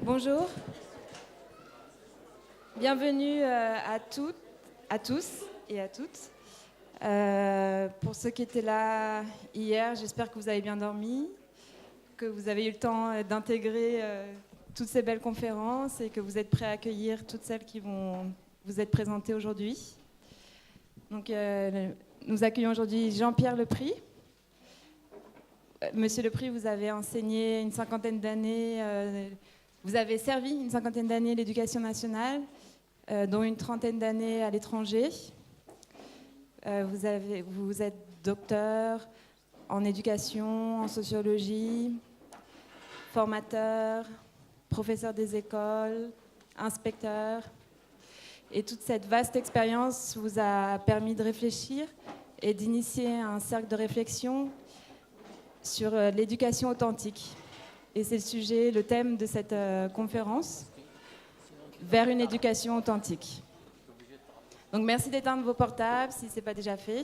Bonjour, bienvenue à toutes, à tous et à toutes. Pour ceux qui étaient là hier, j'espère que vous avez bien dormi, que vous avez eu le temps d'intégrer toutes ces belles conférences et que vous êtes prêts à accueillir toutes celles qui vont vous être présentées aujourd'hui. Donc, nous accueillons aujourd'hui Jean-Pierre Lepris. Monsieur Lepris, vous avez enseigné une cinquantaine d'années, vous avez servi une cinquantaine d'années l'éducation nationale, dont une trentaine d'années à l'étranger. Vous êtes docteur en éducation, en sociologie, formateur, professeur des écoles, inspecteur. Et toute cette vaste expérience vous a permis de réfléchir et d'initier un cercle de réflexion sur l'éducation authentique. Et c'est le thème de cette conférence, vers une éducation authentique. Donc merci d'éteindre vos portables si ce n'est pas déjà fait.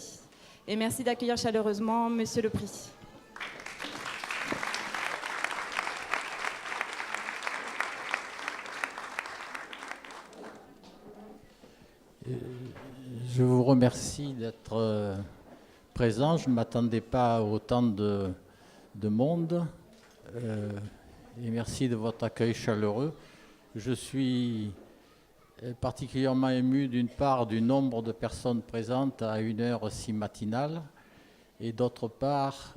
Et merci d'accueillir chaleureusement Monsieur Lepris. Je vous remercie d'être présent. Je ne m'attendais pas à autant de monde. Et merci de votre accueil chaleureux. Je suis particulièrement ému d'une part du nombre de personnes présentes à une heure si matinale et d'autre part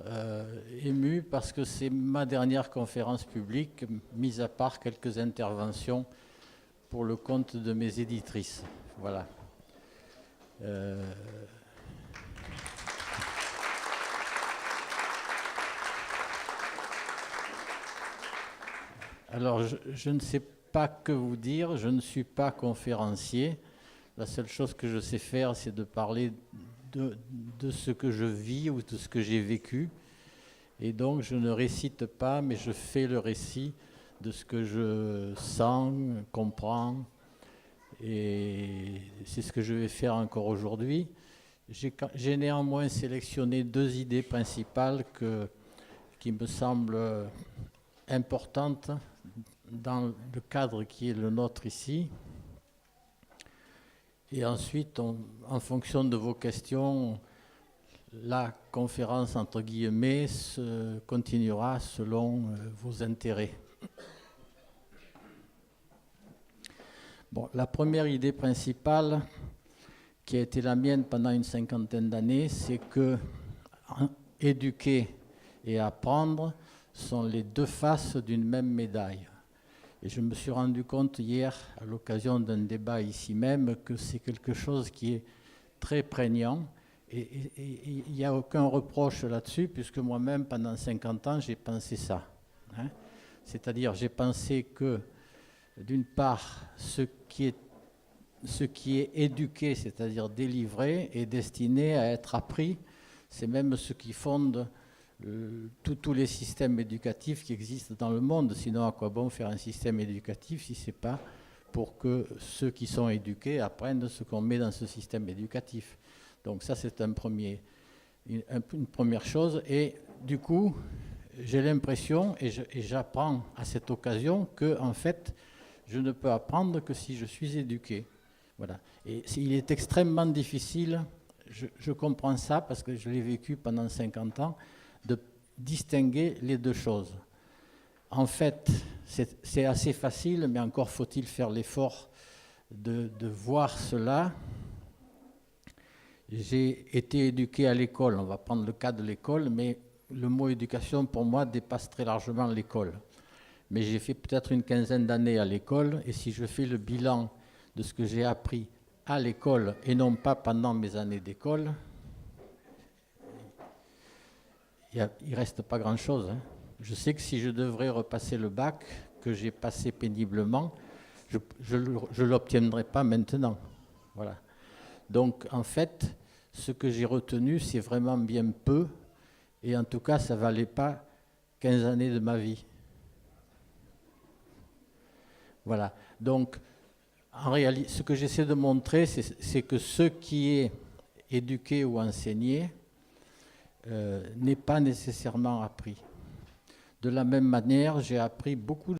ému parce que c'est ma dernière conférence publique, mis à part quelques interventions pour le compte de mes éditrices. Voilà. Alors, je ne sais pas que vous dire, je ne suis pas conférencier. La seule chose que je sais faire, c'est de parler de ce que je vis ou de ce que j'ai vécu. Et donc, je ne récite pas, mais je fais le récit de ce que je sens, comprends. Et c'est ce que je vais faire encore aujourd'hui. J'ai néanmoins sélectionné deux idées principales qui me semblent importantes dans le cadre qui est le nôtre ici. Et ensuite, en fonction de vos questions, la conférence, entre guillemets, continuera selon vos intérêts. Bon, la première idée principale, qui a été la mienne pendant une cinquantaine d'années, c'est que éduquer et apprendre sont les deux faces d'une même médaille. Et je me suis rendu compte hier, à l'occasion d'un débat ici même, que c'est quelque chose qui est très prégnant. Et il n'y a aucun reproche là-dessus, puisque moi-même, pendant 50 ans, j'ai pensé ça. Hein. C'est-à-dire, j'ai pensé que, d'une part, ce qui est éduqué, c'est-à-dire délivré, est destiné à être appris. C'est même ce qui fonde tous les systèmes éducatifs qui existent dans le monde. Sinon, à quoi bon faire un système éducatif si ce n'est pas pour que ceux qui sont éduqués apprennent ce qu'on met dans ce système éducatif. Donc ça, c'est une première chose. Et du coup, j'ai l'impression, et j'apprends à cette occasion, que en fait, je ne peux apprendre que si je suis éduqué. Voilà. Et il est extrêmement difficile, je comprends ça parce que je l'ai vécu pendant 50 ans, de distinguer les deux choses. En fait, c'est assez facile, mais encore faut-il faire l'effort de voir cela. J'ai été éduqué à l'école, on va prendre le cas de l'école, mais le mot éducation pour moi dépasse très largement l'école. Mais j'ai fait peut-être une quinzaine d'années à l'école, et si je fais le bilan de ce que j'ai appris à l'école et non pas pendant mes années d'école, il ne reste pas grand-chose. Hein. Je sais que si je devrais repasser le bac, que j'ai passé péniblement, je ne l'obtiendrai pas maintenant. Voilà. Donc, en fait, ce que j'ai retenu, c'est vraiment bien peu, et en tout cas, ça ne valait pas 15 années de ma vie. Voilà. Donc, en réalité, ce que j'essaie de montrer, c'est que ce qui est éduqué ou enseigné n'est pas nécessairement appris. De la même manière, j'ai appris beaucoup